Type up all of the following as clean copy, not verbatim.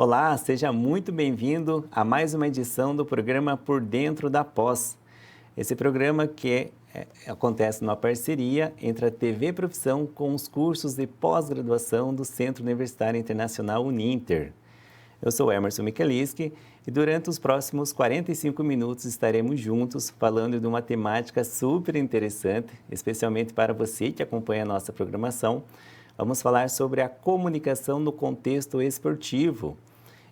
Olá, seja muito bem-vindo a mais uma edição do programa Por Dentro da Pós. Esse programa que acontece numa parceria entre a TV Profissão com os cursos de pós-graduação do Centro Universitário Internacional Uninter. Eu sou Emerson Michaliski e durante os próximos 45 minutos estaremos juntos falando de uma temática super interessante, especialmente para você que acompanha a nossa programação. Vamos falar sobre a comunicação no contexto esportivo.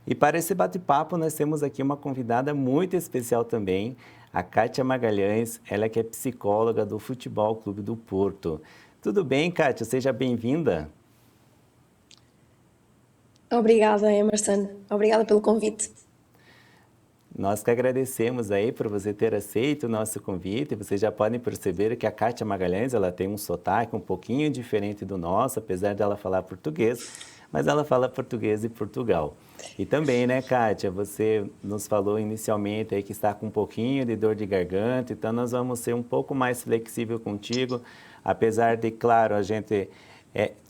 E para esse bate-papo nós temos aqui uma convidada muito especial também, a Kátia Magalhães, ela que é psicóloga do Futebol Clube do Porto. Tudo bem, Kátia? Seja bem-vinda. Obrigada, Emerson. Obrigada pelo convite. Nós que agradecemos aí por você ter aceito o nosso convite. Vocês já podem perceber que a Kátia Magalhães, ela tem um sotaque um pouquinho diferente do nosso, apesar dela falar português, mas ela fala português de Portugal. E também, né, Kátia, você nos falou inicialmente aí que está com um pouquinho de dor de garganta, então nós vamos ser um pouco mais flexível contigo, apesar de, claro, a gente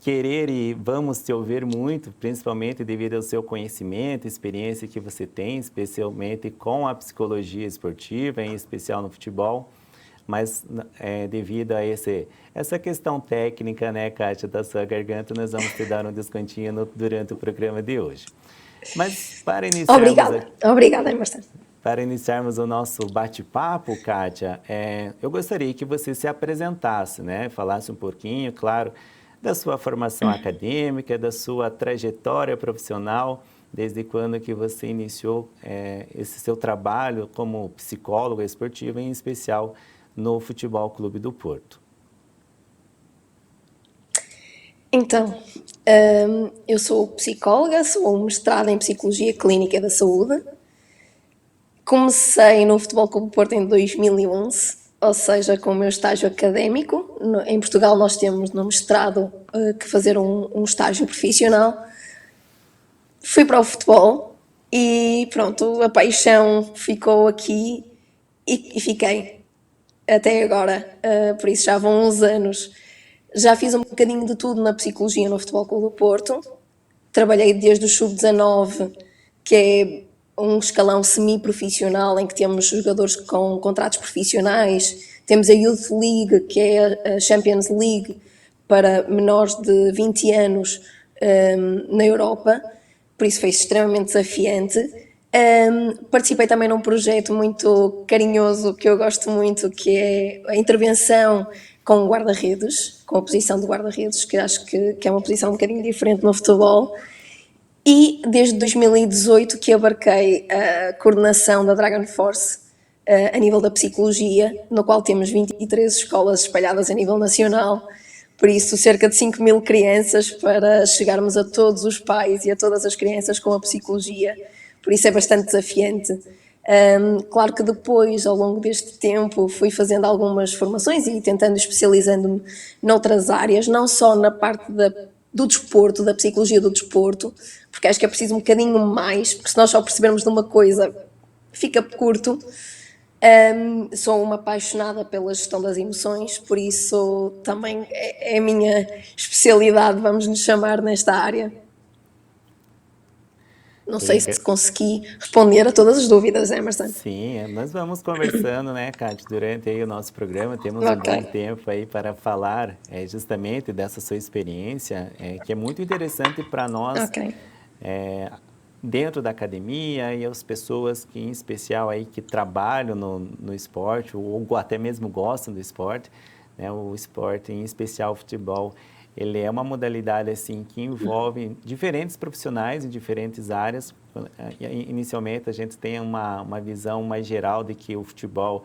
querer e vamos te ouvir muito, principalmente devido ao seu conhecimento, experiência que você tem, especialmente com a psicologia esportiva, em especial no futebol, mas devido a essa questão técnica, né, Kátia, da sua garganta, nós vamos te dar um descontinho durante o programa de hoje. Mas para iniciarmos... Obrigada, Emerson. Para iniciarmos o nosso bate-papo, Kátia, eu gostaria que você se apresentasse, né, falasse um pouquinho, claro, da sua formação acadêmica, da sua trajetória profissional, desde quando que você iniciou esse seu trabalho como psicóloga esportiva, em especial no Futebol Clube do Porto. Então, eu sou psicóloga, sou mestrada em Psicologia Clínica da Saúde. Comecei no Futebol Clube do Porto em 2011, ou seja, com o meu estágio académico. Em Portugal nós temos no mestrado que fazer um estágio profissional. Fui para o futebol e pronto, a paixão ficou aqui e fiquei até agora, por isso já vão uns anos. Já fiz um bocadinho de tudo na psicologia no Futebol Clube do Porto. Trabalhei desde o sub-19, que é um escalão semi-profissional em que temos jogadores com contratos profissionais. Temos a Youth League, que é a Champions League para menores de 20 anos na Europa. Por isso foi extremamente desafiante. Participei também num projeto muito carinhoso que eu gosto muito, que é a intervenção com guarda-redes, com a posição de guarda-redes, que acho que é uma posição um bocadinho diferente no futebol. E desde 2018 que abarquei a coordenação da Dragon Force a nível da psicologia, no qual temos 23 escolas espalhadas a nível nacional, por isso cerca de 5.000 crianças para chegarmos a todos os pais e a todas as crianças com a psicologia, por isso é bastante desafiante. Claro que depois, ao longo deste tempo, fui fazendo algumas formações e tentando especializando-me noutras áreas, não só na parte do desporto, da psicologia do desporto, porque acho que é preciso um bocadinho mais, porque se nós só percebermos de uma coisa, fica curto. Sou uma apaixonada pela gestão das emoções, por isso também é a minha especialidade, vamos nos chamar, nesta área. Não sei se consegui responder a todas as dúvidas, Emerson. Sim, nós vamos conversando, né, Kátia, durante aí o nosso programa, temos um bom tempo aí para falar justamente dessa sua experiência, que é muito interessante para nós, dentro da academia e as pessoas que, em especial, aí, que trabalham no esporte ou até mesmo gostam do esporte, né, o esporte, em especial o futebol. Ele é uma modalidade assim que envolve diferentes profissionais em diferentes áreas. Inicialmente a gente tem uma visão mais geral de que o futebol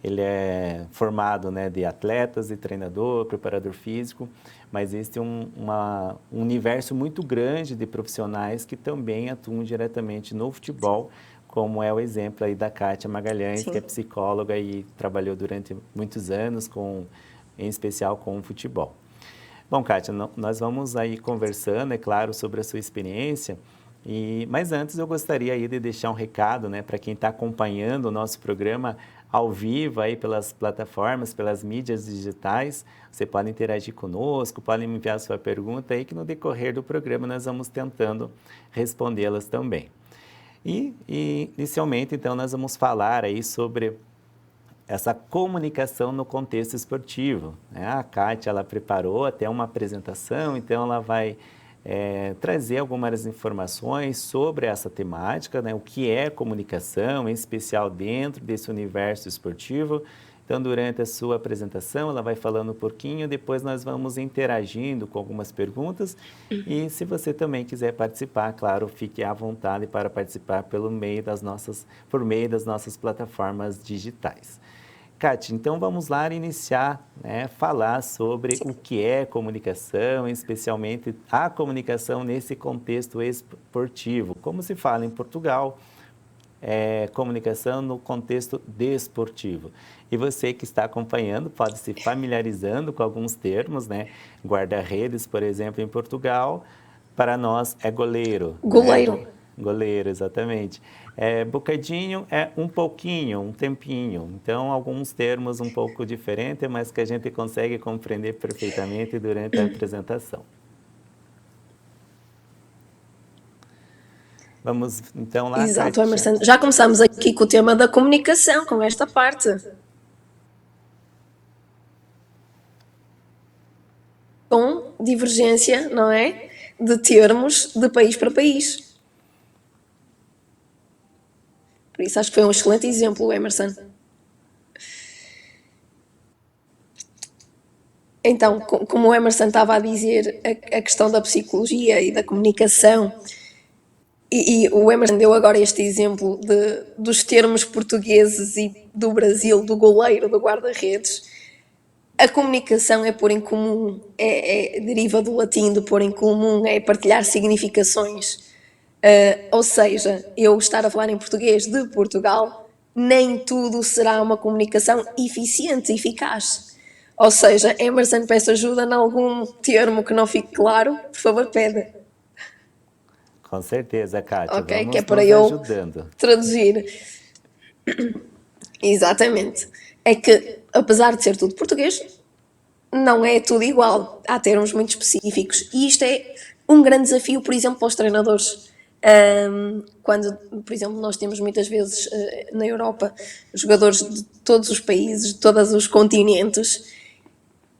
ele é formado, né, de atletas, de treinador, preparador físico, mas existe um universo muito grande de profissionais que também atuam diretamente no futebol, como é o exemplo aí da Kátia Magalhães, que é psicóloga e trabalhou durante muitos anos em especial com o futebol. Bom, Kátia, nós vamos aí conversando, é claro, sobre a sua experiência, mas antes eu gostaria aí de deixar um recado, né, para quem está acompanhando o nosso programa ao vivo aí pelas plataformas, pelas mídias digitais. Você pode interagir conosco, pode me enviar sua pergunta aí que no decorrer do programa nós vamos tentando respondê-las também. E inicialmente, então, nós vamos falar aí sobre essa comunicação no contexto esportivo, né? A Kátia, ela preparou até uma apresentação, então ela vai trazer algumas informações sobre essa temática, né? O que é comunicação, em especial dentro desse universo esportivo. Então, durante a sua apresentação, ela vai falando um pouquinho, depois nós vamos interagindo com algumas perguntas. E se você também quiser participar, claro, fique à vontade para participar por meio das nossas plataformas digitais. Kátia, então vamos lá iniciar, né, falar sobre o que é comunicação, especialmente a comunicação nesse contexto esportivo. Como se fala em Portugal, comunicação no contexto desportivo. E você que está acompanhando pode se familiarizando com alguns termos, né? Guarda-redes, por exemplo, em Portugal, para nós é goleiro. Goleiro. Né? Goleiro, exatamente. Bocadinho é um pouquinho, um tempinho. Então, alguns termos um pouco diferentes, mas que a gente consegue compreender perfeitamente durante a apresentação. Vamos então lá, Exato, Kátia. Emerson. Já começamos aqui com o tema da comunicação, com esta parte. Com divergência, não é? De termos de país para país. Por isso acho que foi um excelente exemplo, Emerson. Então, como o Emerson estava a dizer, a questão da psicologia e da comunicação, e o Emerson deu agora este exemplo dos termos portugueses e do Brasil, do goleiro, do guarda-redes. A comunicação é pôr em comum, deriva do latim de pôr em comum, é partilhar significações. Ou seja, eu estar a falar em português de Portugal, nem tudo será uma comunicação eficiente, eficaz. Ou seja, Emerson, peço ajuda em algum termo que não fique claro, por favor, pede. Com certeza, Kátia. Ok, Vamos que é para nos eu ajudando. traduzir. Exatamente. É que, apesar de ser tudo português, não é tudo igual. Há termos muito específicos. E isto é um grande desafio, por exemplo, para os treinadores. Quando, por exemplo, nós temos muitas vezes na Europa jogadores de todos os países, de todos os continentes,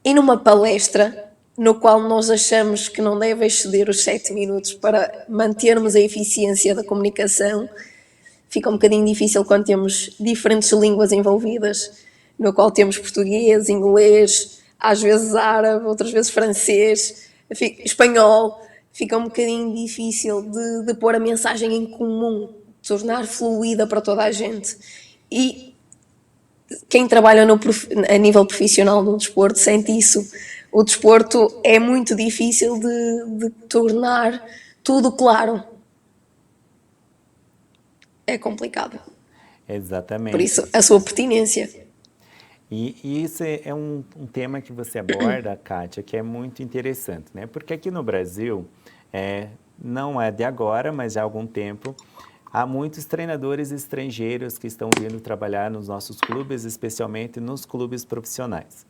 e numa palestra no qual nós achamos que não deve exceder os 7 minutos para mantermos a eficiência da comunicação, fica um bocadinho difícil quando temos diferentes línguas envolvidas, no qual temos português, inglês, às vezes árabe, outras vezes francês, espanhol. Fica um bocadinho difícil de pôr a mensagem em comum, de tornar fluida para toda a gente. E quem trabalha a nível profissional no desporto sente isso. O desporto é muito difícil de tornar tudo claro. É complicado. Exatamente. Por isso, a sua pertinência. E isso é um tema que você aborda, Kátia, que é muito interessante, né? Porque aqui no Brasil, não é de agora, mas já há algum tempo, há muitos treinadores estrangeiros que estão vindo trabalhar nos nossos clubes, especialmente nos clubes profissionais.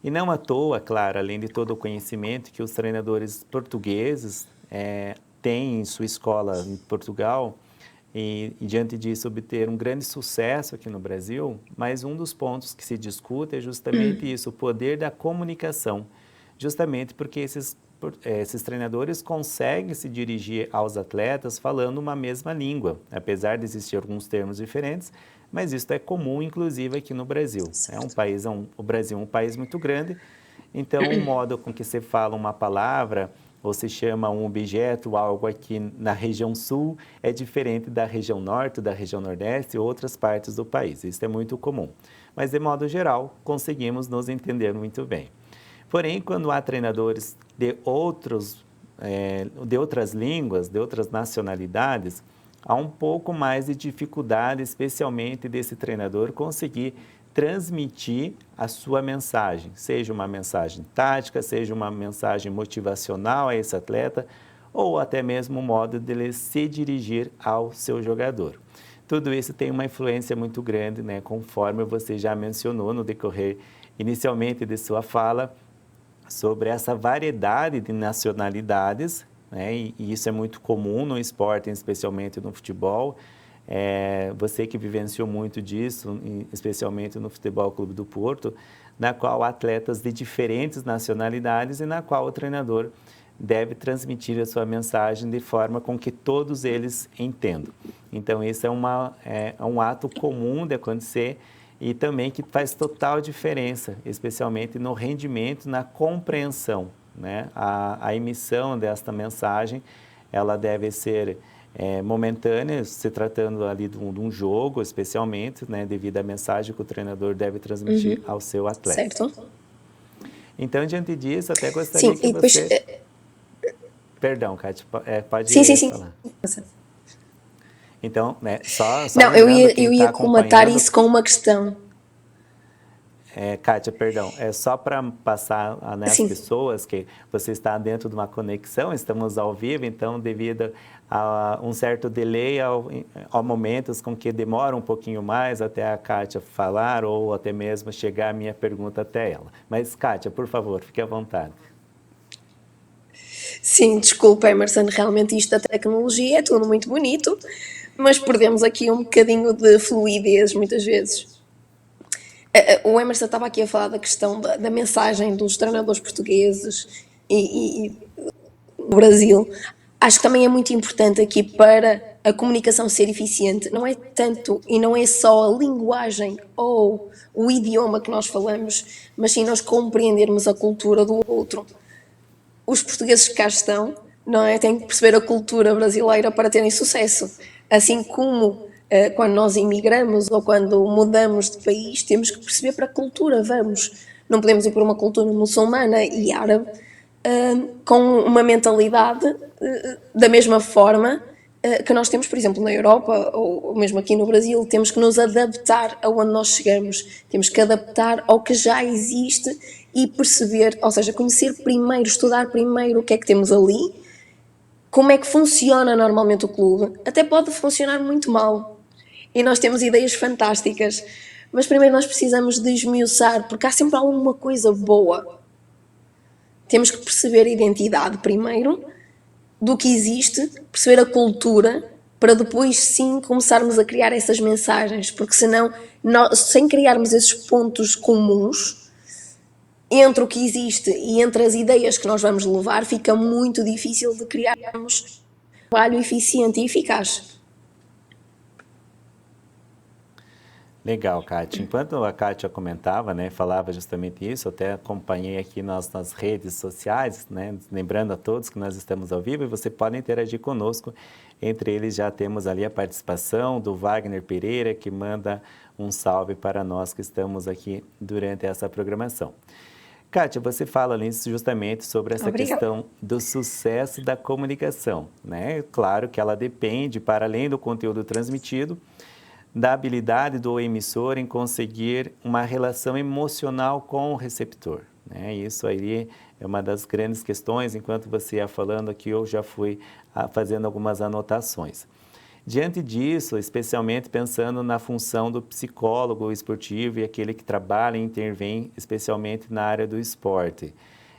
E não à toa, claro, além de todo o conhecimento que os treinadores portugueses têm em sua escola em Portugal, e diante disso obter um grande sucesso aqui no Brasil, mas um dos pontos que se discute é justamente isso, o poder da comunicação, justamente porque esses treinadores conseguem se dirigir aos atletas falando uma mesma língua, apesar de existir alguns termos diferentes, mas isso é comum, inclusive, aqui no Brasil. O Brasil é um país muito grande, então o modo com que se fala uma palavra ou se chama um objeto, algo aqui na região sul, é diferente da região norte, da região nordeste e outras partes do país. Isso é muito comum. Mas, de modo geral, conseguimos nos entender muito bem. Porém, quando há treinadores de outras línguas, de outras nacionalidades, há um pouco mais de dificuldade, especialmente desse treinador conseguir transmitir a sua mensagem, seja uma mensagem tática, seja uma mensagem motivacional a esse atleta, ou até mesmo o modo dele se dirigir ao seu jogador. tudo isso tem uma influência muito grande, né, conforme você já mencionou no decorrer inicialmente de sua fala, sobre essa variedade de nacionalidades, né, e isso é muito comum no esporte, especialmente no futebol. Você que vivenciou muito disso, especialmente no Futebol Clube do Porto, na qual atletas de diferentes nacionalidades e na qual o treinador deve transmitir a sua mensagem de forma com que todos eles entendam. Então, isso é um ato comum de acontecer e também que faz total diferença, especialmente no rendimento, na compreensão, né? A emissão desta mensagem, ela deve ser momentânea, se tratando ali de um jogo, especialmente, né? Devido à mensagem que o treinador deve transmitir ao seu atleta. Certo. Então, diante disso, até gostaria Sim, que e depois... você... Perdão, Kátia, pode Sim. falar. Então, né, só Não, lembrando quem eu está ia comentar acompanhando... isso com uma questão. Kátia, perdão, é só para passar às Sim. pessoas que você está dentro de uma conexão, estamos ao vivo, então devido a um certo delay, há momentos com que demora um pouquinho mais até a Kátia falar ou até mesmo chegar a minha pergunta até ela. Mas, Kátia, por favor, fique à vontade. Sim, desculpa, Emerson, realmente isto da tecnologia é tudo muito bonito, mas perdemos aqui um bocadinho de fluidez muitas vezes. O Emerson estava aqui a falar da questão da mensagem dos treinadores portugueses e no Brasil. Acho que também é muito importante aqui para a comunicação ser eficiente. Não é tanto e não é só a linguagem ou o idioma que nós falamos, mas sim nós compreendermos a cultura do outro. Os portugueses que cá estão, não é? Têm que perceber a cultura brasileira para terem sucesso. Assim como quando nós imigramos ou quando mudamos de país, temos que perceber para a cultura vamos. Não podemos ir para uma cultura muçulmana e árabe com uma mentalidade da mesma forma que nós temos, por exemplo, na Europa ou mesmo aqui no Brasil. Temos que nos adaptar aonde nós chegamos, temos que adaptar ao que já existe e perceber, ou seja, conhecer primeiro, estudar primeiro o que é que temos ali, como é que funciona normalmente o clube. Até pode funcionar muito mal e nós temos ideias fantásticas, mas primeiro nós precisamos de esmiuçar, porque há sempre alguma coisa boa. Temos que perceber a identidade primeiro do que existe, perceber a cultura, para depois sim começarmos a criar essas mensagens, porque senão, sem criarmos esses pontos comuns entre o que existe e entre as ideias que nós vamos levar, fica muito difícil de criarmos um trabalho eficiente e eficaz. Legal, Kátia. Enquanto a Kátia comentava, né, falava justamente isso, até acompanhei aqui nas redes sociais, né, lembrando a todos que nós estamos ao vivo e você pode interagir conosco. Entre eles já temos ali a participação do Wagner Pereira, que manda um salve para nós que estamos aqui durante essa programação. Kátia, você fala ali justamente sobre essa questão do sucesso da comunicação, né? Claro que ela depende, para além do conteúdo transmitido, da habilidade do emissor em conseguir uma relação emocional com o receptor, né? Isso aí é uma das grandes questões. Enquanto você ia falando aqui, eu já fui fazendo algumas anotações. Diante disso, especialmente pensando na função do psicólogo esportivo e aquele que trabalha e intervém especialmente na área do esporte,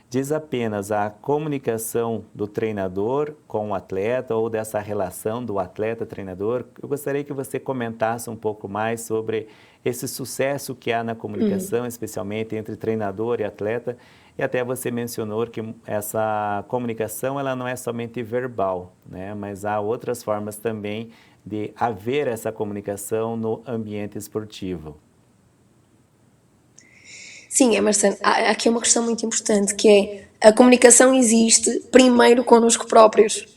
diz apenas a comunicação do treinador com o atleta ou dessa relação do atleta-treinador. Eu gostaria que você comentasse um pouco mais sobre esse sucesso que há na comunicação, especialmente entre treinador e atleta. E até você mencionou que essa comunicação ela não é somente verbal, né? Mas há outras formas também de haver essa comunicação no ambiente esportivo. Sim, Emerson, aqui é uma questão muito importante, que é a comunicação existe primeiro connosco próprios.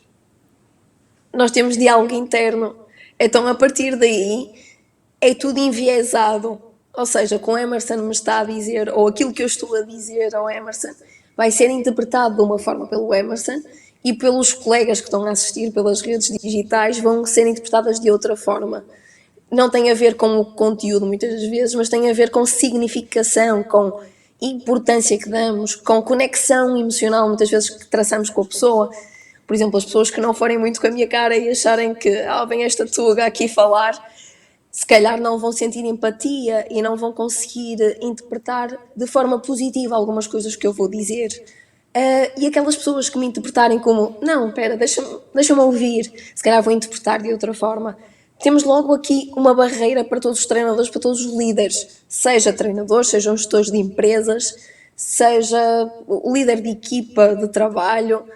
Nós temos diálogo interno. Então, a partir daí, é tudo enviesado. Ou seja, com o Emerson me está a dizer, ou aquilo que eu estou a dizer ao Emerson, vai ser interpretado de uma forma pelo Emerson e pelos colegas que estão a assistir pelas redes digitais vão ser interpretadas de outra forma. Não tem a ver com o conteúdo muitas das vezes, mas tem a ver com significação, com importância que damos, com conexão emocional muitas vezes que traçamos com a pessoa. Por exemplo, as pessoas que não forem muito com a minha cara e acharem que vem esta tuga aqui falar, se calhar não vão sentir empatia e não vão conseguir interpretar de forma positiva algumas coisas que eu vou dizer. E aquelas pessoas que me interpretarem como não, espera, deixa-me ouvir, se calhar vou interpretar de outra forma. Temos logo aqui uma barreira para todos os treinadores, para todos os líderes, seja treinadores, sejam gestores de empresas, seja o líder de equipa de trabalho,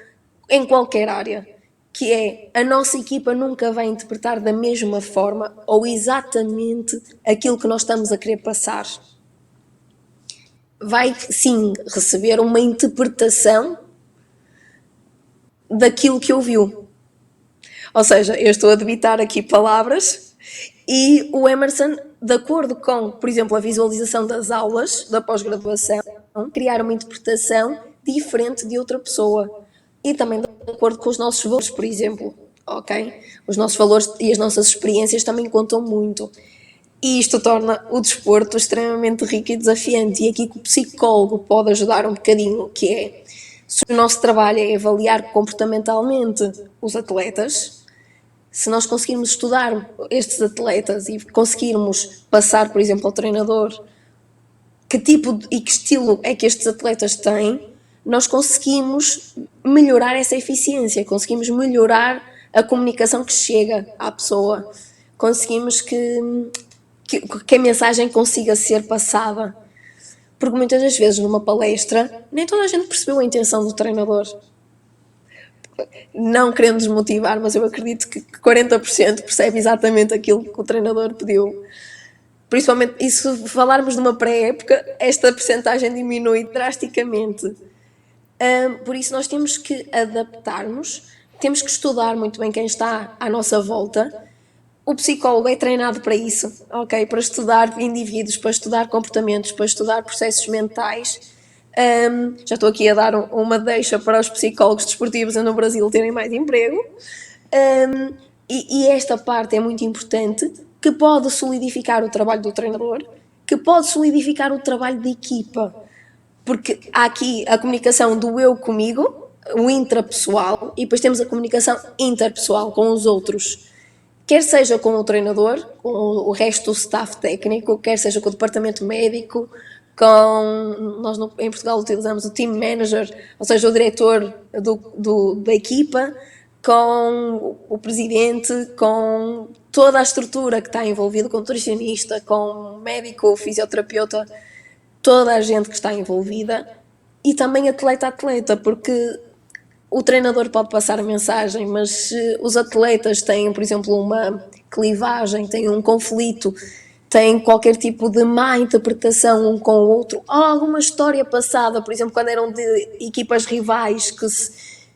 em qualquer área, que é a nossa equipa nunca vai interpretar da mesma forma ou exatamente aquilo que nós estamos a querer passar. Vai sim receber uma interpretação daquilo que ouviu. Ou seja, eu estou a debitar aqui palavras e o Emerson, de acordo com, por exemplo, a visualização das aulas da pós-graduação, criar uma interpretação diferente de outra pessoa. E também de acordo com os nossos valores, por exemplo, ok? Os nossos valores e as nossas experiências também contam muito. E isto torna o desporto extremamente rico e desafiante. E aqui que o psicólogo pode ajudar um bocadinho, que é, se o nosso trabalho é avaliar comportamentalmente os atletas, se nós conseguirmos estudar estes atletas e conseguirmos passar, por exemplo, ao treinador que tipo e que estilo é que estes atletas têm, nós conseguimos melhorar essa eficiência, conseguimos melhorar a comunicação que chega à pessoa, conseguimos que a mensagem consiga ser passada. Porque muitas das vezes numa palestra nem toda a gente percebeu a intenção do treinador. Não querendo desmotivar, mas eu acredito que 40% percebe exatamente aquilo que o treinador pediu. Principalmente, e se falarmos de uma pré-época, esta percentagem diminui drasticamente. Por isso nós temos que adaptar-nos, temos que estudar muito bem quem está à nossa volta. O psicólogo é treinado para isso, ok? Para estudar indivíduos, para estudar comportamentos, para estudar processos mentais. Já estou aqui a dar uma deixa para os psicólogos desportivos no Brasil terem mais emprego. E esta parte é muito importante, que pode solidificar o trabalho do treinador, que pode solidificar o trabalho da equipa. Porque há aqui a comunicação do eu comigo, o intrapessoal, e depois temos a comunicação interpessoal com os outros. Quer seja com o treinador, com o resto do staff técnico, quer seja com o departamento médico, nós em Portugal utilizamos o team manager, ou seja, o diretor da equipa, com o presidente, com toda a estrutura que está envolvida, com o nutricionista, com o médico, o fisioterapeuta, toda a gente que está envolvida, e também atleta a atleta, porque o treinador pode passar a mensagem, mas se os atletas têm, por exemplo, uma clivagem, têm um conflito, têm qualquer tipo de má interpretação um com o outro, ou alguma história passada, por exemplo, quando eram de equipas rivais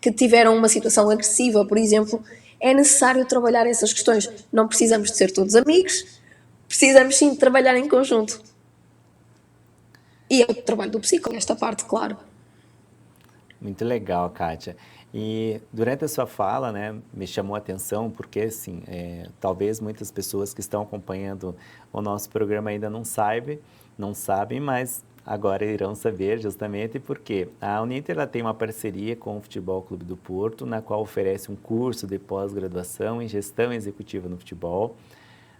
que tiveram uma situação agressiva, por exemplo, é necessário trabalhar essas questões. Não precisamos de ser todos amigos, precisamos sim de trabalhar em conjunto. E é o trabalho do psicólogo, nesta parte, claro. Muito legal, Kátia. E durante a sua fala, né, me chamou a atenção porque, assim, talvez muitas pessoas que estão acompanhando o nosso programa ainda não sabem, mas agora irão saber justamente porque a Uninter ela tem uma parceria com o Futebol Clube do Porto, na qual oferece um curso de pós-graduação em gestão executiva no futebol,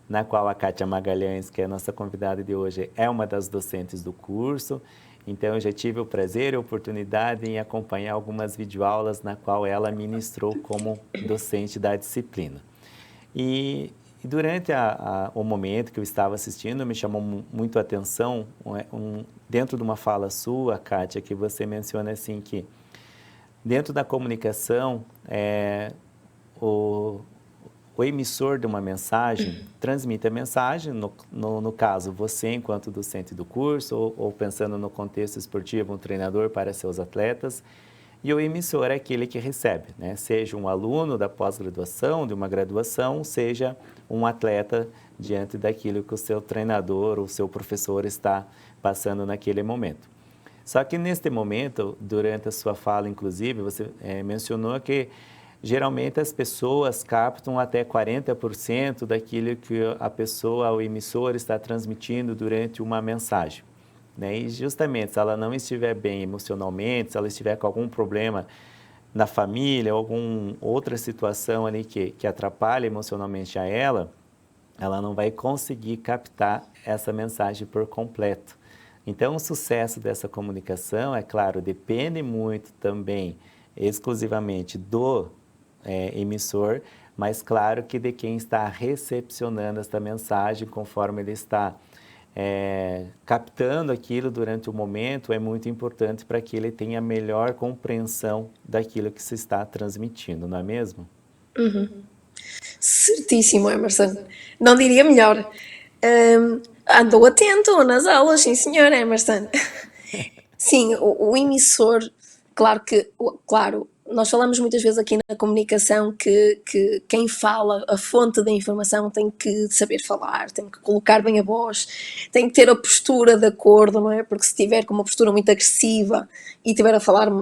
na qual a Kátia Magalhães, que é a nossa convidada de hoje, é uma das docentes do curso. Então, eu já tive o prazer e a oportunidade em acompanhar algumas videoaulas na qual ela ministrou como docente da disciplina. E durante o momento que eu estava assistindo, me chamou muito a atenção, dentro de uma fala sua, Kátia, que você menciona assim que dentro da comunicação, o emissor de uma mensagem transmite a mensagem, no caso, você enquanto docente do curso, ou pensando no contexto esportivo, um treinador para seus atletas, e o emissor é aquele que recebe, né? Seja um aluno da pós-graduação, de uma graduação, seja um atleta diante daquilo que o seu treinador ou o seu professor está passando naquele momento. Só que neste momento, durante a sua fala, inclusive, você mencionou que geralmente as pessoas captam até 40% daquilo que a pessoa, o emissor, está transmitindo durante uma mensagem, né? E justamente se ela não estiver bem emocionalmente, se ela estiver com algum problema na família, ou alguma outra situação ali que atrapalha emocionalmente a ela não vai conseguir captar essa mensagem por completo. Então, o sucesso dessa comunicação, é claro, depende muito também, exclusivamente do emissor, mas claro que de quem está recepcionando esta mensagem, conforme ele está captando aquilo durante o momento, é muito importante para que ele tenha melhor compreensão daquilo que se está transmitindo, não é mesmo? Certíssimo, Emerson. Não diria melhor. Andou atento nas aulas, sim senhor, Emerson. Sim, o emissor, claro, nós falamos muitas vezes aqui na comunicação que quem fala, a fonte da informação tem que saber falar, tem que colocar bem a voz, tem que ter a postura de acordo, não é? Porque se tiver com uma postura muito agressiva e estiver a falar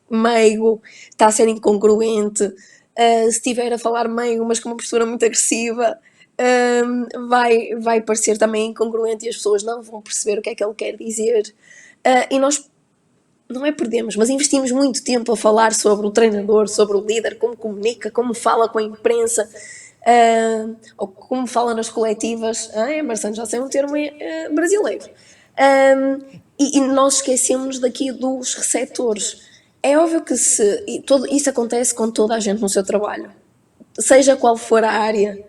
meigo, está a ser incongruente. Se estiver a falar meigo, mas com uma postura muito agressiva, vai parecer também incongruente e as pessoas não vão perceber o que é que ele quer dizer. E nós não é perdemos, mas investimos muito tempo a falar sobre o treinador, sobre o líder, como comunica, como fala com a imprensa, ou como fala nas coletivas. Emerson, já sei um termo brasileiro. E nós esquecemos daqui dos receptores. É óbvio que isso acontece com toda a gente no seu trabalho, seja qual for a área.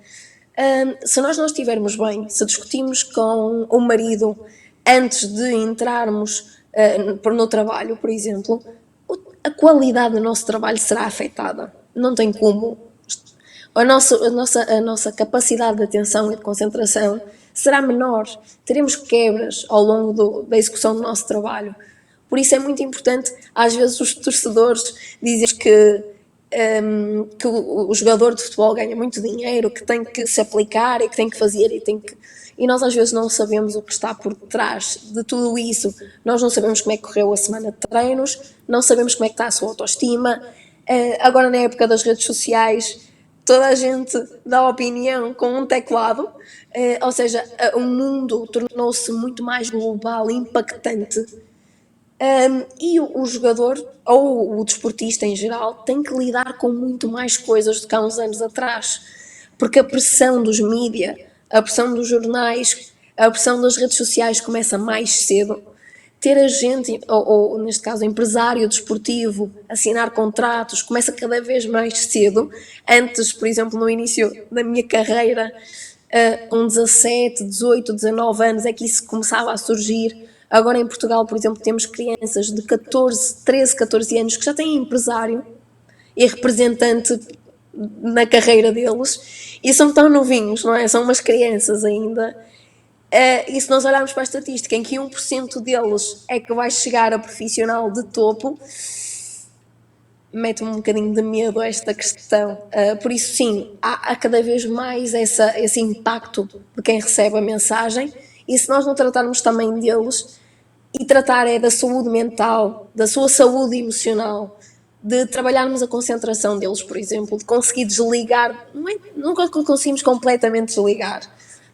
Se nós não estivermos bem, se discutimos com o marido antes de entrarmos no trabalho, por exemplo, a qualidade do nosso trabalho será afetada. Não tem como. A nossa capacidade de atenção e de concentração será menor. Teremos quebras ao longo da execução do nosso trabalho. Por isso é muito importante, às vezes, os torcedores dizem que o jogador de futebol ganha muito dinheiro, que tem que se aplicar e que tem que fazer e nós às vezes não sabemos o que está por trás de tudo isso. Nós não sabemos como é que correu a semana de treinos, não sabemos como é que está a sua autoestima. Agora, na época das redes sociais, toda a gente dá opinião com um teclado, ou seja, o mundo tornou-se muito mais global, impactante. E o jogador, ou o desportista em geral, tem que lidar com muito mais coisas do que há uns anos atrás, porque a pressão dos mídia, a pressão dos jornais, a pressão das redes sociais começa mais cedo. Ter agente, ou neste caso empresário desportivo, assinar contratos, começa cada vez mais cedo. Antes, por exemplo, no início da minha carreira, com 17, 18, 19 anos é que isso começava a surgir. Agora em Portugal, por exemplo, temos crianças de 13, 14 anos que já têm empresário e representante na carreira deles e são tão novinhos, não é? São umas crianças ainda. E se nós olharmos para a estatística em que 1% deles é que vai chegar a profissional de topo, mete-me um bocadinho de medo esta questão. Por isso, sim, há cada vez mais esse impacto de quem recebe a mensagem, e se nós não tratarmos também deles, e tratar da saúde mental, da sua saúde emocional, de trabalharmos a concentração deles, por exemplo, de conseguir desligar, nunca conseguimos completamente desligar,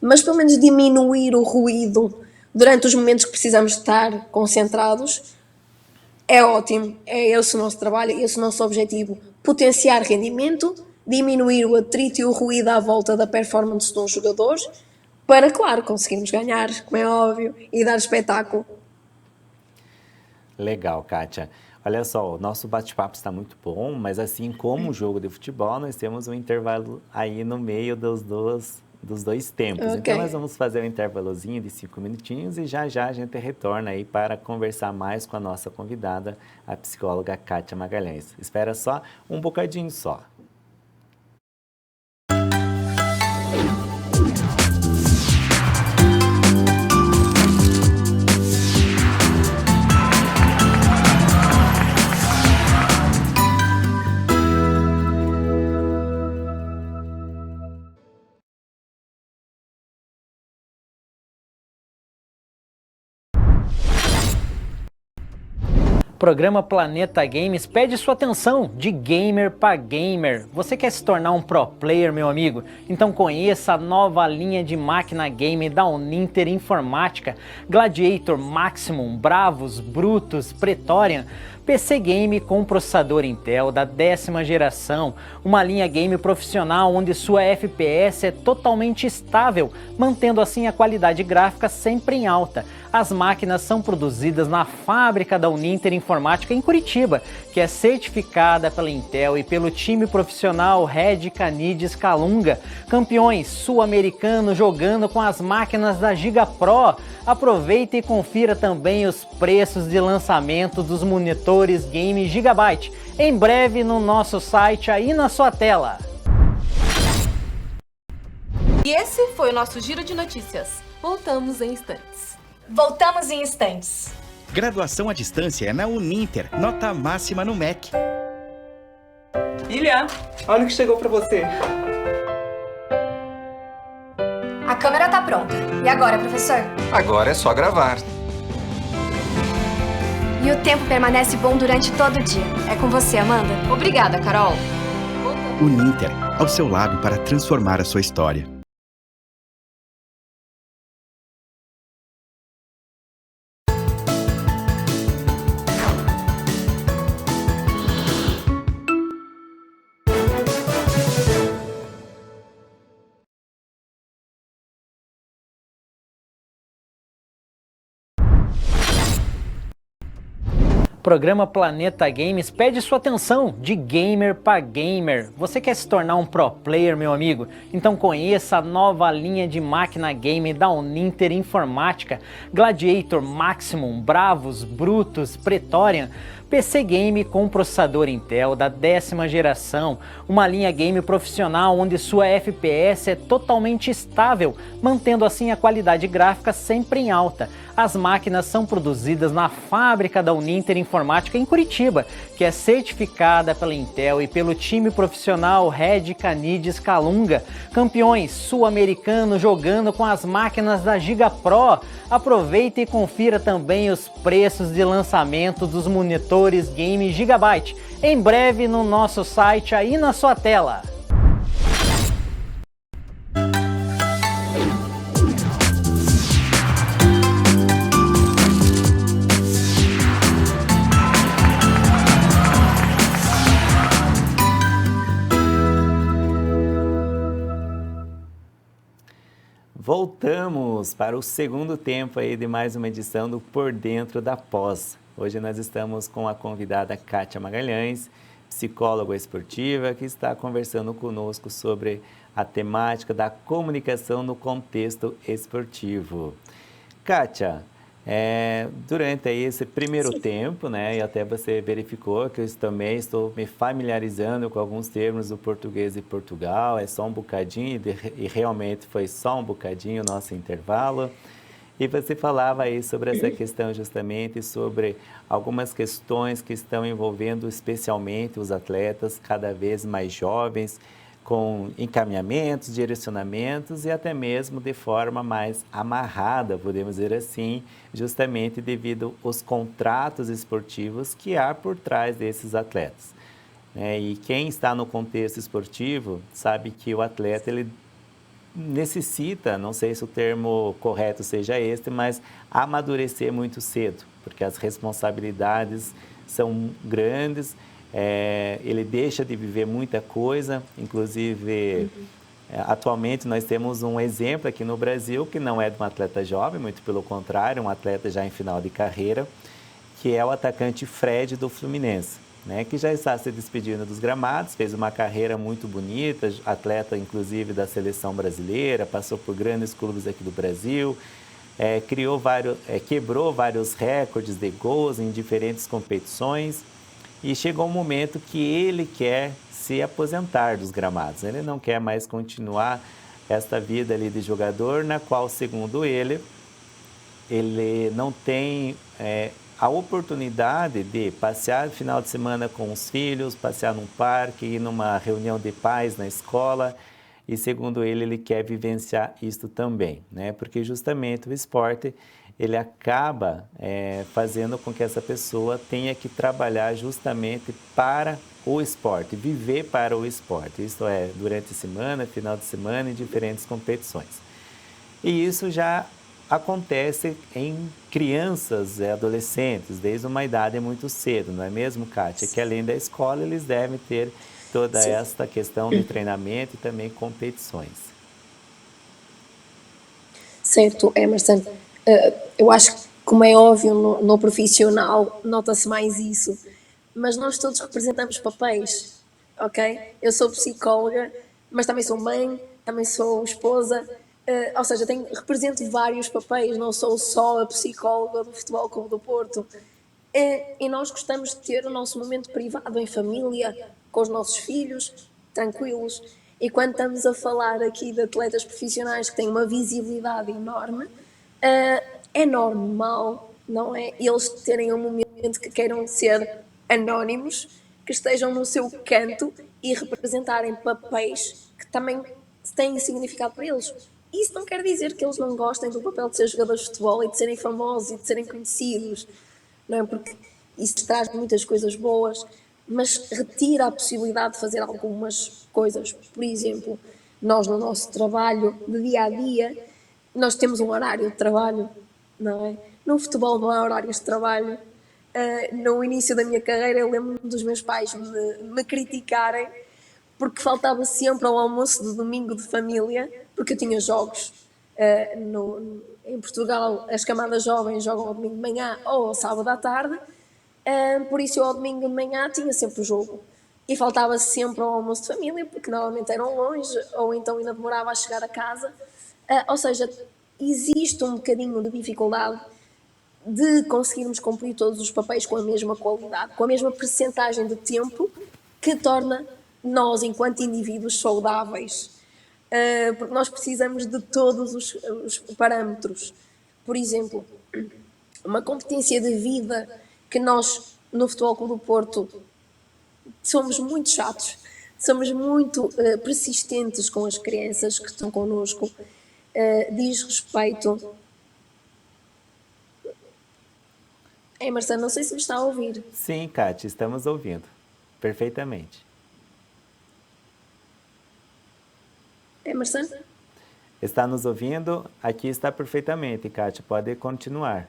mas pelo menos diminuir o ruído durante os momentos que precisamos estar concentrados, é ótimo. É esse o nosso trabalho, é esse o nosso objetivo: potenciar rendimento, diminuir o atrito e o ruído à volta da performance de um jogador, para, claro, conseguirmos ganhar, como é óbvio, e dar espetáculo. Legal, Kátia. Olha só, o nosso bate-papo está muito bom, mas assim como o jogo de futebol, nós temos um intervalo aí no meio dos dois tempos. Okay. Então, nós vamos fazer um intervalozinho de 5 minutinhos e já a gente retorna aí para conversar mais com a nossa convidada, a psicóloga Kátia Magalhães. Espera só um bocadinho só. O programa Planeta Games pede sua atenção de gamer para gamer. Você quer se tornar um pro player, meu amigo? Então conheça a nova linha de máquina game da Uninter Informática, Gladiator, Maximum, Bravos, Brutus, Praetorian. PC game com processador Intel da 10ª geração, uma linha game profissional onde sua FPS é totalmente estável, mantendo assim a qualidade gráfica sempre em alta. As máquinas são produzidas na fábrica da Uninter Informática em Curitiba, que é certificada pela Intel e pelo time profissional Red Canides Calunga, campeões sul-americanos jogando com as máquinas da Giga Pro. Aproveite e confira também os preços de lançamento dos monitores Game Gigabyte, em breve no nosso site aí na sua tela. E esse foi o nosso Giro de Notícias. Voltamos em instantes. Voltamos em instantes. Graduação à distância é na Uninter, nota máxima no MEC. Ilha, olha o que chegou pra você. A câmera tá pronta. E agora, professor? Agora é só gravar. E o tempo permanece bom durante todo o dia. É com você, Amanda. Obrigada, Carol. Uninter, ao seu lado para transformar a sua história. O programa Planeta Games pede sua atenção de gamer para gamer. Você quer se tornar um pro player, meu amigo? Então conheça a nova linha de máquina game da Uninter Informática, Gladiator, Maximum, Bravos, Brutus, Praetorian, PC game com processador Intel da 10ª geração, uma linha game profissional onde sua FPS é totalmente estável, mantendo assim a qualidade gráfica sempre em alta. As máquinas são produzidas na fábrica da Uninter Informática em Curitiba, que é certificada pela Intel e pelo time profissional Red Canides Calunga, campeões sul-americanos jogando com as máquinas da Giga Pro. Aproveite e confira também os preços de lançamento dos monitores Game Gigabyte, em breve no nosso site aí na sua tela. Voltamos para o segundo tempo aí de mais uma edição do Por Dentro da Pós. Hoje nós estamos com a convidada Kátia Magalhães, psicóloga esportiva, que está conversando conosco sobre a temática da comunicação no contexto esportivo. Kátia, durante aí esse primeiro tempo, né, e até você verificou que eu também estou me familiarizando com alguns termos do português de Portugal, é só um bocadinho, e realmente foi só um bocadinho o nosso intervalo. E você falava aí sobre essa questão justamente, sobre algumas questões que estão envolvendo especialmente os atletas cada vez mais jovens, com encaminhamentos, direcionamentos e até mesmo de forma mais amarrada, podemos dizer assim, justamente devido aos contratos esportivos que há por trás desses atletas. E quem está no contexto esportivo sabe que o atleta ele necessita, não sei se o termo correto seja este, mas amadurecer muito cedo, porque as responsabilidades são grandes. Ele deixa de viver muita coisa, inclusive atualmente nós temos um exemplo aqui no Brasil que não é de um atleta jovem, muito pelo contrário, um atleta já em final de carreira, que é o atacante Fred do Fluminense, né, que já está se despedindo dos gramados, fez uma carreira muito bonita, atleta inclusive da seleção brasileira, passou por grandes clubes aqui do Brasil, quebrou vários recordes de gols em diferentes competições. E chegou um momento que ele quer se aposentar dos gramados. Ele não quer mais continuar esta vida ali de jogador, na qual, segundo ele não tem a oportunidade de passear no final de semana com os filhos, passear num parque, ir numa reunião de pais na escola. E, segundo ele quer vivenciar isto também, né? Porque justamente o esporte ele acaba fazendo com que essa pessoa tenha que trabalhar justamente para o esporte, viver para o esporte, isto é, durante a semana, final de semana, em diferentes competições. E isso já acontece em crianças e adolescentes, desde uma idade muito cedo, não é mesmo, Kátia? Que além da escola, eles devem ter toda Sim. esta questão de treinamento e também competições. Certo, Emerson. Eu acho que, como é óbvio, no profissional nota-se mais isso, mas nós todos representamos papéis, ok? Eu sou psicóloga, mas também sou mãe, também sou esposa, ou seja, represento vários papéis, não sou só a psicóloga do Futebol Clube do Porto. E nós gostamos de ter o nosso momento privado em família, com os nossos filhos, tranquilos. E quando estamos a falar aqui de atletas profissionais que têm uma visibilidade enorme, é normal, não é? Eles terem um momento que queiram ser anónimos, que estejam no seu canto e representarem papéis que também têm significado para eles. Isso não quer dizer que eles não gostem do papel de ser jogadores de futebol e de serem famosos e de serem conhecidos, não é? Porque isso traz muitas coisas boas, mas retira a possibilidade de fazer algumas coisas. Por exemplo, nós no nosso trabalho de dia a dia, nós temos um horário de trabalho, não é? No futebol não há horários de trabalho. No início da minha carreira, eu lembro dos meus pais me criticarem porque faltava sempre ao almoço de domingo de família, porque eu tinha jogos. Em Portugal, as camadas jovens jogam ao domingo de manhã ou ao sábado à tarde, por isso eu ao domingo de manhã tinha sempre o jogo. E faltava sempre ao almoço de família, porque normalmente eram longe, ou então ainda demorava a chegar a casa. Ou seja, existe um bocadinho de dificuldade de conseguirmos cumprir todos os papéis com a mesma qualidade, com a mesma percentagem de tempo, que torna nós, enquanto indivíduos saudáveis, porque nós precisamos de todos os parâmetros. Por exemplo, uma competência de vida que nós, no Futebol Clube do Porto, somos muito chatos, somos muito persistentes com as crianças que estão connosco, diz respeito... Emerson, não sei se me está a ouvir. Sim, Kátia, estamos ouvindo perfeitamente. Emerson? Está nos ouvindo? Aqui está perfeitamente, Kátia, pode continuar.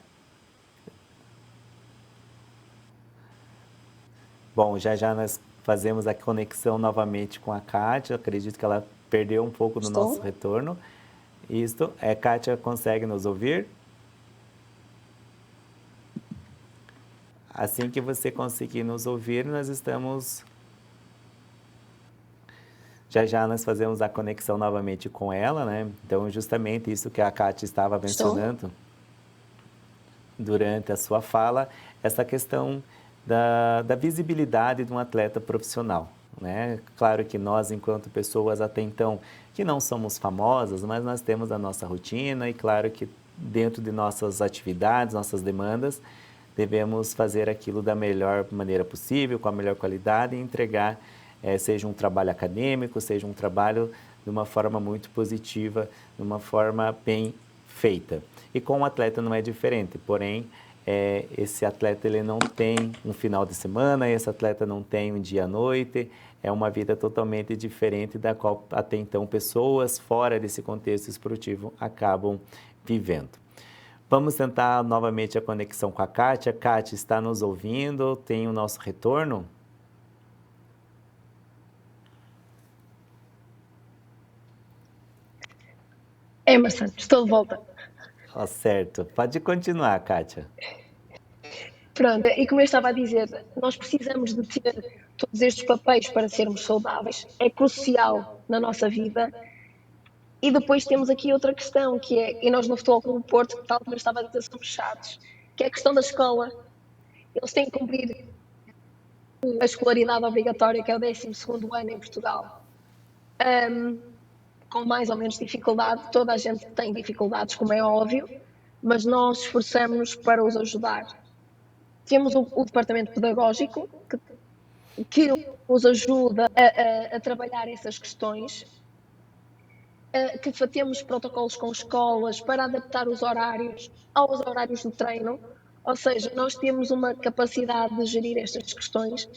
Bom, já nós fazemos a conexão novamente com a Kátia, acredito que ela perdeu um pouco do nosso retorno. Isto, Kátia, consegue nos ouvir? Assim que você conseguir nos ouvir, nós estamos... Já nós fazemos a conexão novamente com ela, né? Então, justamente isso que a Kátia estava mencionando durante a sua fala, essa questão da visibilidade de um atleta profissional, né? Claro que nós, enquanto pessoas até então, que não somos famosas, mas nós temos a nossa rotina e claro que dentro de nossas atividades, nossas demandas, devemos fazer aquilo da melhor maneira possível, com a melhor qualidade e entregar, seja um trabalho acadêmico, seja um trabalho de uma forma muito positiva, de uma forma bem feita. E com o atleta não é diferente, porém, esse atleta ele não tem um final de semana, esse atleta não tem um dia à noite, é uma vida totalmente diferente da qual até então pessoas fora desse contexto esportivo acabam vivendo. Vamos tentar novamente a conexão com a Kátia. Kátia, está nos ouvindo? Tem o nosso retorno? Emerson, estou de volta. Certo. Pode continuar, Kátia. Pronto, e como eu estava a dizer, nós precisamos de ter todos estes papéis para sermos saudáveis. É crucial na nossa vida. E depois temos aqui outra questão, que é, e nós no Futebol Clube do Porto, tal como eu estava a dizer, somos chatos, que é a questão da escola. Eles têm que cumprir a escolaridade obrigatória, que é o 12º ano em Portugal. Com mais ou menos dificuldade, toda a gente tem dificuldades, como é óbvio, mas nós esforçamos-nos para os ajudar. Temos o departamento pedagógico, que os ajuda a trabalhar essas questões, que temos protocolos com escolas para adaptar os horários aos horários do treino, ou seja, nós temos uma capacidade de gerir estas questões,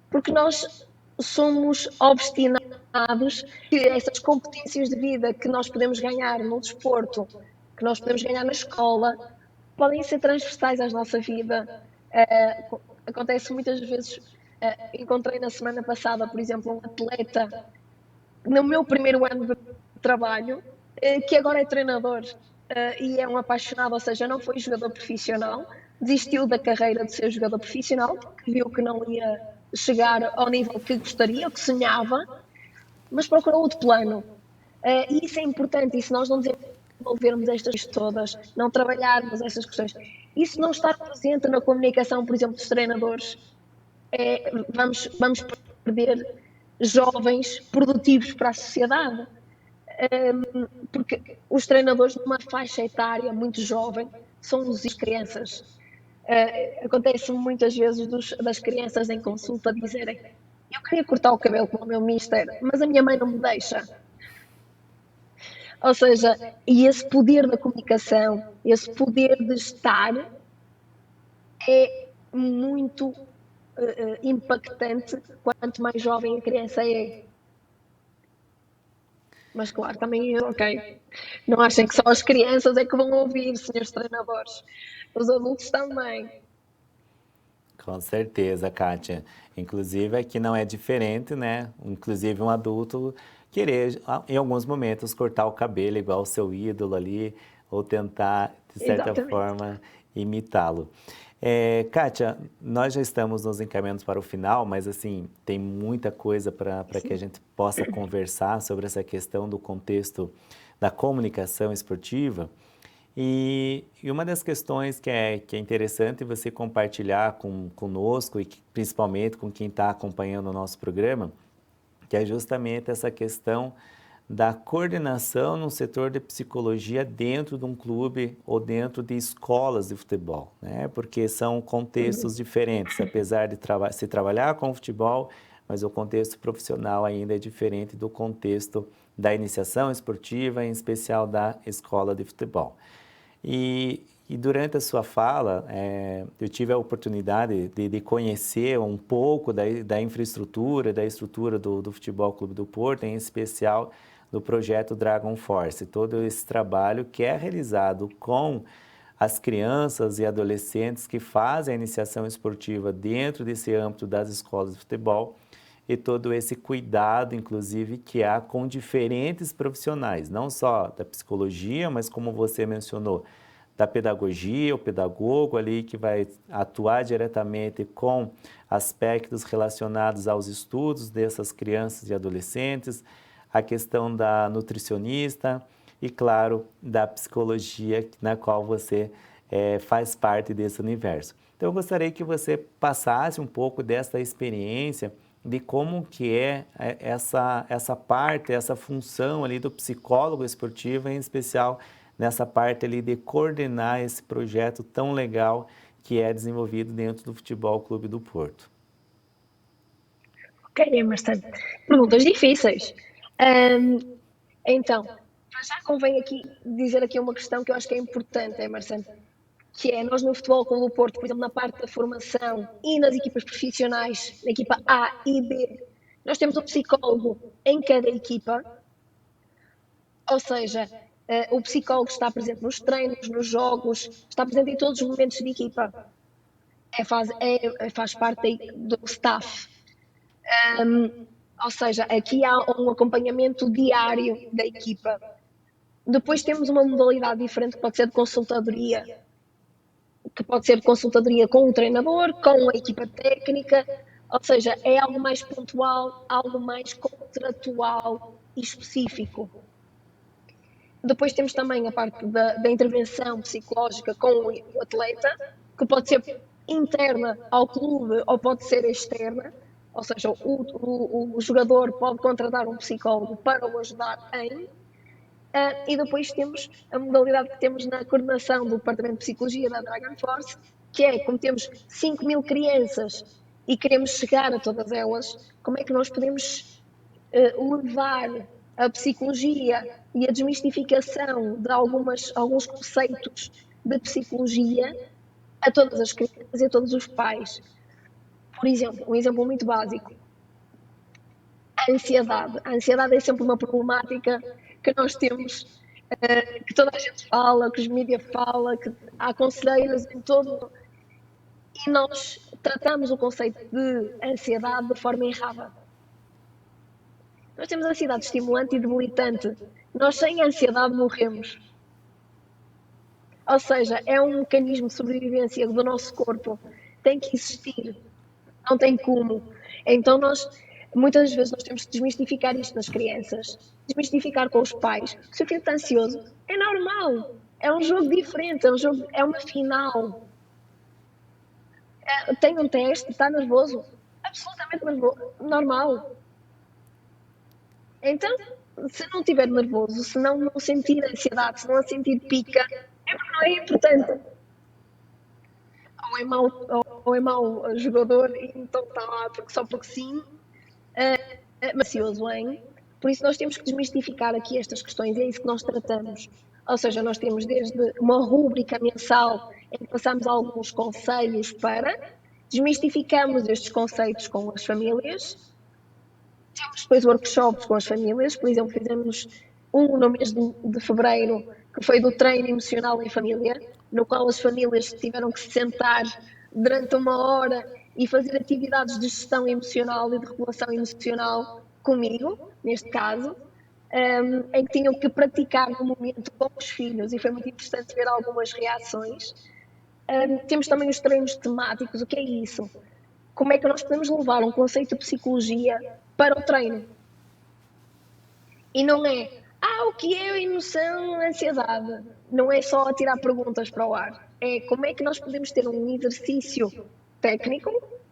porque nós somos obstinados que essas competências de vida que nós podemos ganhar no desporto, que nós podemos ganhar na escola, podem ser transversais à nossa vida. Acontece muitas vezes, encontrei na semana passada, por exemplo, um atleta no meu primeiro ano de trabalho, que agora é treinador e é um apaixonado, ou seja, não foi jogador profissional, desistiu da carreira de ser jogador profissional, porque viu que não ia chegar ao nível que gostaria, que sonhava, mas procurou outro plano. E isso é importante, e se nós não desenvolvermos estas coisas todas, não trabalharmos essas questões, e se não estar presente na comunicação, por exemplo, dos treinadores, vamos perder jovens produtivos para a sociedade. Porque os treinadores numa faixa etária muito jovem são os crianças. Acontece muitas vezes das crianças em consulta dizerem: eu queria cortar o cabelo como o meu mister, mas a minha mãe não me deixa. Ou seja, e esse poder da comunicação, esse poder de estar é muito impactante quanto mais jovem a criança é. Mas claro, também, ok, não achem que só as crianças é que vão ouvir, senhores treinadores. Os adultos também. Com certeza, Kátia. Inclusive, aqui não é diferente, né? Inclusive, um adulto querer, em alguns momentos, cortar o cabelo igual o seu ídolo ali, ou tentar, de certa Exatamente. forma, imitá-lo. Kátia, nós já estamos nos encaminhando para o final, mas assim, tem muita coisa para que a gente possa conversar sobre essa questão do contexto da comunicação esportiva. E uma das questões que é interessante você compartilhar conosco e principalmente com quem está acompanhando o nosso programa, que é justamente essa questão da coordenação no setor de psicologia dentro de um clube ou dentro de escolas de futebol, né? Porque são contextos diferentes, apesar de se trabalhar com futebol, mas o contexto profissional ainda é diferente do contexto da iniciação esportiva, em especial da escola de futebol. E durante a sua fala, eu tive a oportunidade de conhecer um pouco da infraestrutura, da estrutura do Futebol Clube do Porto, em especial do projeto Dragon Force, todo esse trabalho que é realizado com as crianças e adolescentes que fazem a iniciação esportiva dentro desse âmbito das escolas de futebol e todo esse cuidado, inclusive, que há com diferentes profissionais, não só da psicologia, mas como você mencionou, da pedagogia, o pedagogo ali que vai atuar diretamente com aspectos relacionados aos estudos dessas crianças e adolescentes, a questão da nutricionista e, claro, da psicologia, na qual você faz parte desse universo. Então, eu gostaria que você passasse um pouco dessa experiência de como que é essa parte, essa função ali do psicólogo esportivo, em especial nessa parte ali de coordenar esse projeto tão legal que é desenvolvido dentro do Futebol Clube do Porto. Ok, Emerson. Perguntas difíceis. Então, já convém aqui dizer aqui uma questão que eu acho que é importante, Emerson, que é nós no Futebol Clube do Porto, por exemplo, na parte da formação e nas equipas profissionais, na equipa A e B, nós temos um psicólogo em cada equipa, ou seja, o psicólogo está presente nos treinos, nos jogos, está presente em todos os momentos de equipa, faz parte do staff. Ou seja, aqui há um acompanhamento diário da equipa. Depois temos uma modalidade diferente que pode ser de consultadoria, com o treinador, com a equipa técnica, ou seja, é algo mais pontual, algo mais contratual e específico. Depois temos também a parte da intervenção psicológica com o atleta, que pode ser interna ao clube ou pode ser externa, ou seja, o jogador pode contratar um psicólogo para o ajudar em. E depois temos a modalidade que temos na coordenação do Departamento de Psicologia da Dragon Force, que é, como temos 5.000 crianças e queremos chegar a todas elas, como é que nós podemos levar a psicologia e a desmistificação de alguns conceitos de psicologia a todas as crianças e a todos os pais. Por exemplo, um exemplo muito básico, a ansiedade. A ansiedade é sempre uma problemática que nós temos que toda a gente fala, que os mídias falam, que há conselheiros em todo. E nós tratamos o conceito de ansiedade de forma errada. Nós temos ansiedade estimulante e debilitante. Nós sem ansiedade morremos. Ou seja, é um mecanismo de sobrevivência do nosso corpo. Tem que existir. Não tem como. Então muitas vezes nós temos que desmistificar isto nas crianças. Desmistificar com os pais. Se o filho está ansioso, é normal. É um jogo diferente, é uma final. Tem um teste, está nervoso. Absolutamente nervoso, normal. Então, se não estiver nervoso, se não sentir ansiedade, se não sentir pica, é porque não é importante. Ou é mau jogador e então está lá só porque sim, ansioso, hein? Por isso nós temos que desmistificar aqui estas questões, é isso que nós tratamos. Ou seja, nós temos desde uma rúbrica mensal em que passamos alguns conselhos para desmistificamos estes conceitos com as famílias. Temos depois workshops com as famílias, por exemplo, fizemos um no mês de fevereiro, que foi do treino emocional em família, no qual as famílias tiveram que se sentar durante 1 hora e fazer atividades de gestão emocional e de regulação emocional comigo, neste caso, em que tinham que praticar no momento com os filhos, e foi muito interessante ver algumas reações. Temos também os treinos temáticos. O que é isso? Como é que nós podemos levar um conceito de psicologia para o treino? E não é, o que é a emoção, a ansiedade? Não é só tirar perguntas para o ar. É como é que nós podemos ter um exercício técnico,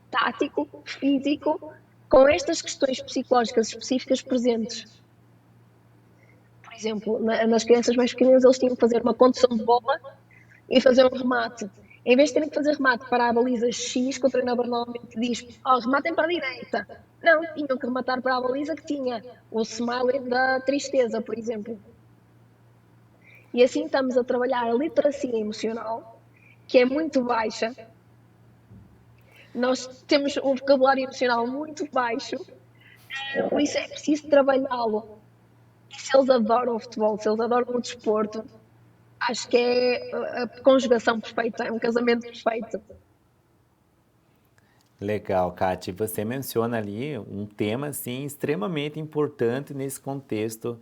tático, físico, com estas questões psicológicas específicas presentes. Por exemplo, nas crianças mais pequenas, eles tinham que fazer uma condução de bola e fazer um remate. Em vez de terem que fazer remate para a baliza X, que o treinador normalmente diz, rematem para a direita. Não, tinham que rematar para a baliza que tinha o smiley da tristeza, por exemplo. E assim estamos a trabalhar a literacia emocional, que é muito baixa. Nós temos um vocabulário emocional muito baixo, por isso é preciso trabalhá-lo. E se eles adoram o futebol, se eles adoram o desporto, acho que é a conjugação perfeita, é um casamento perfeito. Legal, Kátia. Você menciona ali um tema assim, extremamente importante nesse contexto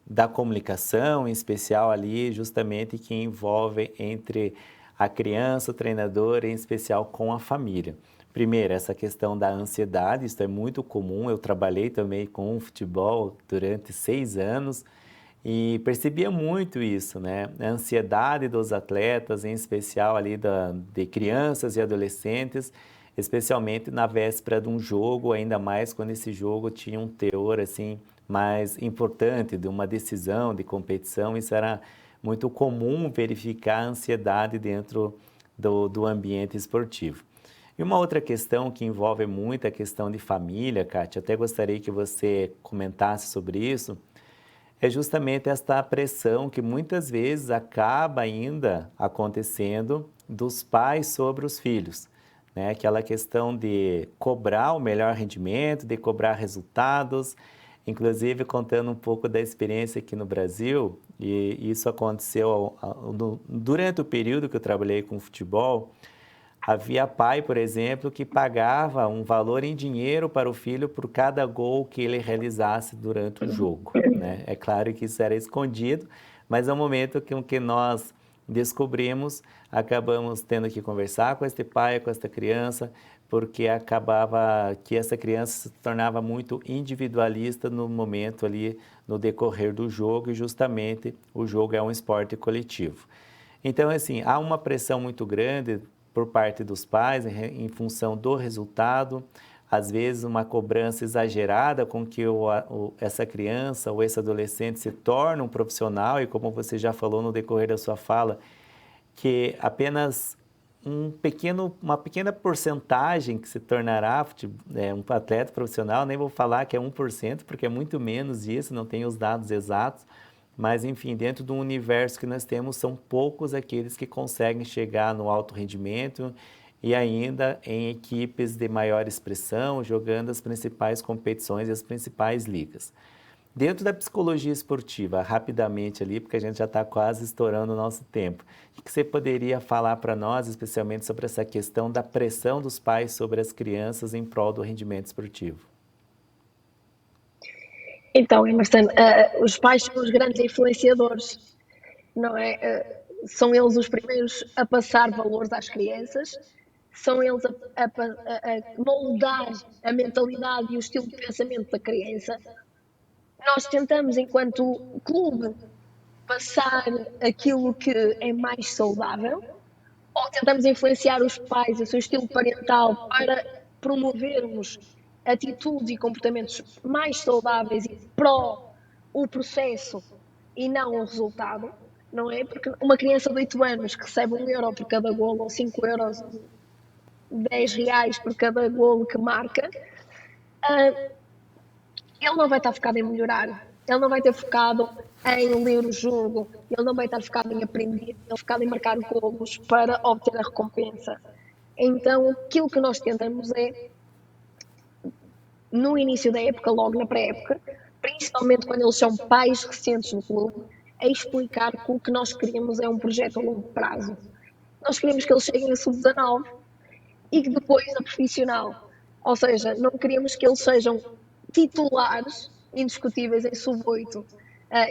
da comunicação, em especial ali justamente que envolve entre a criança, o treinador, em especial com a família. Primeiro, essa questão da ansiedade, isso é muito comum. Eu trabalhei também com futebol durante 6 anos e percebia muito isso, né? A ansiedade dos atletas, em especial ali de crianças e adolescentes, especialmente na véspera de um jogo, ainda mais quando esse jogo tinha um teor assim mais importante, de uma decisão, de competição. Isso era muito comum verificar a ansiedade dentro do ambiente esportivo. E uma outra questão que envolve muito a questão de família, Kátia, até gostaria que você comentasse sobre isso, é justamente esta pressão que muitas vezes acaba ainda acontecendo dos pais sobre os filhos, né? Aquela questão de cobrar o melhor rendimento, de cobrar resultados, inclusive contando um pouco da experiência aqui no Brasil, e isso aconteceu durante o período que eu trabalhei com futebol. Havia pai, por exemplo, que pagava um valor em dinheiro para o filho por cada gol que ele realizasse durante o jogo, né? É claro que isso era escondido, mas no momento que nós descobrimos, acabamos tendo que conversar com este pai, com esta criança, porque acabava que essa criança se tornava muito individualista no momento ali, no decorrer do jogo, e justamente o jogo é um esporte coletivo. Então, assim, há uma pressão muito grande por parte dos pais em função do resultado, às vezes uma cobrança exagerada com que essa criança ou esse adolescente se torne um profissional, e como você já falou no decorrer da sua fala, que apenas uma pequena porcentagem que se tornará um atleta profissional, nem vou falar que é 1%, porque é muito menos isso, não tenho os dados exatos, mas, enfim, dentro do universo que nós temos, são poucos aqueles que conseguem chegar no alto rendimento e ainda em equipes de maior expressão, jogando as principais competições e as principais ligas. Dentro da psicologia esportiva, rapidamente ali, porque a gente já está quase estourando o nosso tempo, o que você poderia falar para nós, especialmente sobre essa questão da pressão dos pais sobre as crianças em prol do rendimento esportivo? Então, Emerson, os pais são os grandes influenciadores, não é? São eles os primeiros a passar valores às crianças, são eles a moldar a mentalidade e o estilo de pensamento da criança. Nós tentamos, enquanto clube, passar aquilo que é mais saudável, ou tentamos influenciar os pais, o seu estilo parental, para promovermos atitudes e comportamentos mais saudáveis e pró o processo e não o resultado, não é? Porque uma criança de 8 anos que recebe 1 euro por cada golo ou 5 euros, 10 reais por cada golo que marca, ele não vai estar focado em melhorar, ele não vai ter focado em ler o jogo, ele não vai estar focado em aprender, ele focado em marcar golos para obter a recompensa. Então, aquilo que nós tentamos é, no início da época, logo na pré-época, principalmente quando eles são pais recentes no clube, é explicar que o que nós queremos é um projeto a longo prazo. Nós queremos que eles cheguem a sub-19 e que depois a profissional. Ou seja, não queremos que eles sejam titulares indiscutíveis em sub-8.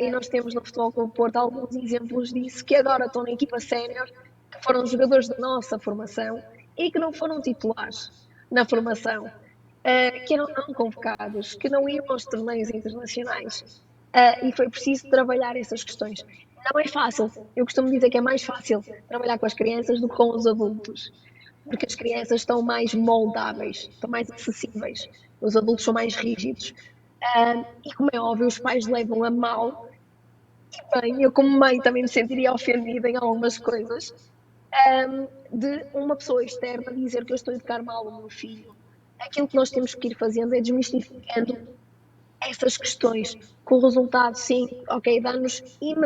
E nós temos no Futebol Clube Porto alguns exemplos disso, que agora estão na equipa sénior, que foram jogadores da nossa formação e que não foram titulares na formação, que eram não convocados, que não iam aos torneios internacionais. E foi preciso trabalhar essas questões. Não é fácil. Eu costumo dizer que é mais fácil trabalhar com as crianças do que com os adultos, porque as crianças estão mais moldáveis, estão mais acessíveis. Os adultos são mais rígidos. E como é óbvio, os pais levam a mal. E bem, eu como mãe também me sentiria ofendida em algumas coisas, de uma pessoa externa dizer que eu estou a educar mal o meu filho. Aquilo que nós temos que ir fazendo é desmistificando essas questões, com o resultado, sim, ok, dá-nos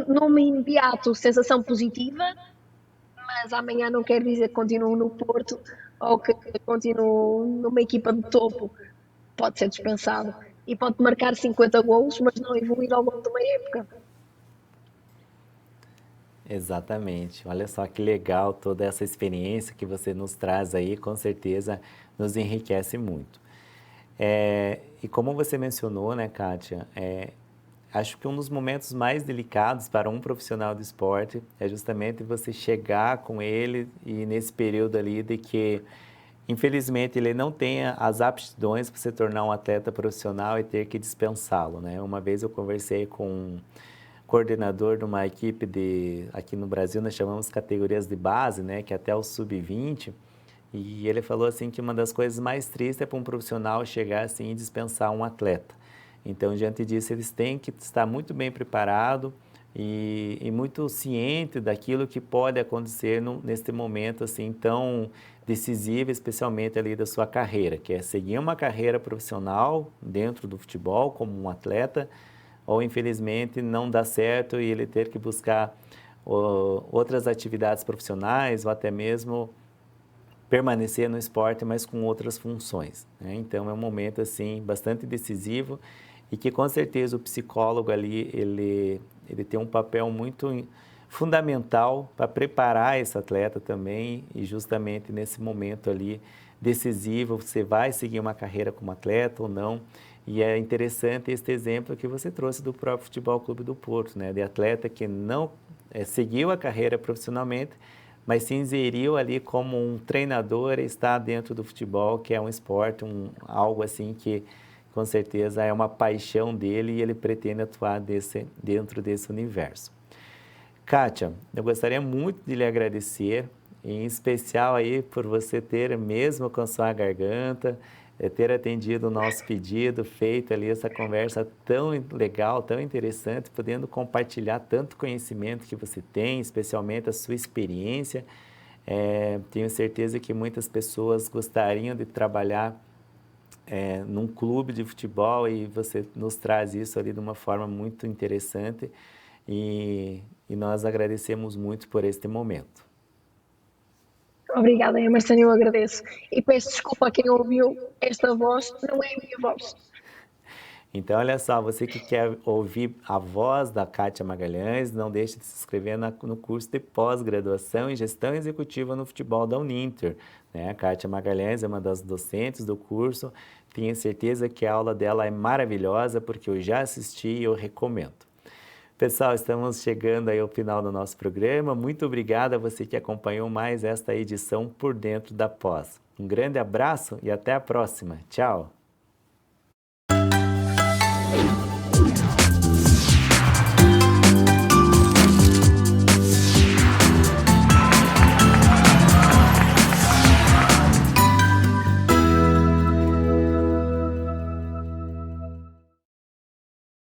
numa imediato sensação positiva, mas amanhã não quer dizer que continuo no Porto ou que continuo numa equipa de topo. Pode ser dispensado e pode marcar 50 golos, mas não evoluir ao longo de uma época. Exatamente. Olha só que legal toda essa experiência que você nos traz aí, com certeza nos enriquece muito. E como você mencionou, né, Kátia, acho que um dos momentos mais delicados para um profissional do esporte é justamente você chegar com ele e nesse período ali de que, infelizmente, ele não tenha as aptidões para se tornar um atleta profissional e ter que dispensá-lo, né? Uma vez eu conversei com um coordenador de uma equipe aqui no Brasil, nós chamamos categorias de base, né, que é até o sub-20, e ele falou assim que uma das coisas mais tristes é para um profissional chegar assim e dispensar um atleta. Então, diante disso, eles têm que estar muito bem preparados e muito ciente daquilo que pode acontecer neste momento assim tão decisivo, especialmente ali da sua carreira, que é seguir uma carreira profissional dentro do futebol como um atleta, ou infelizmente não dá certo e ele ter que buscar outras atividades profissionais ou até mesmo permanecer no esporte, mas com outras funções, né? Então é um momento assim bastante decisivo e que com certeza o psicólogo ali ele tem um papel muito fundamental para preparar esse atleta também e justamente nesse momento ali decisivo você vai seguir uma carreira como atleta ou não. E é interessante este exemplo que você trouxe do próprio Futebol Clube do Porto, né? De atleta que não seguiu a carreira profissionalmente, mas se inseriu ali como um treinador e está dentro do futebol, que é um esporte, algo assim que com certeza é uma paixão dele e ele pretende atuar dentro desse universo. Kátia, eu gostaria muito de lhe agradecer, em especial aí por você ter, mesmo com sua garganta, ter atendido o nosso pedido, feito ali essa conversa tão legal, tão interessante, podendo compartilhar tanto conhecimento que você tem, especialmente a sua experiência. Tenho certeza que muitas pessoas gostariam de trabalhar num clube de futebol e você nos traz isso ali de uma forma muito interessante e nós agradecemos muito por este momento. Obrigada, Emerson, eu agradeço. E peço desculpa a quem ouviu esta voz, não é a minha voz. Então, olha só, você que quer ouvir a voz da Kátia Magalhães, não deixe de se inscrever no curso de pós-graduação em Gestão Executiva no Futebol da Uninter. Né? A Kátia Magalhães é uma das docentes do curso. Tenho certeza que a aula dela é maravilhosa, porque eu já assisti e eu recomendo. Pessoal, estamos chegando aí ao final do nosso programa. Muito obrigado a você que acompanhou mais esta edição Por Dentro da Pós. Um grande abraço e até a próxima. Tchau!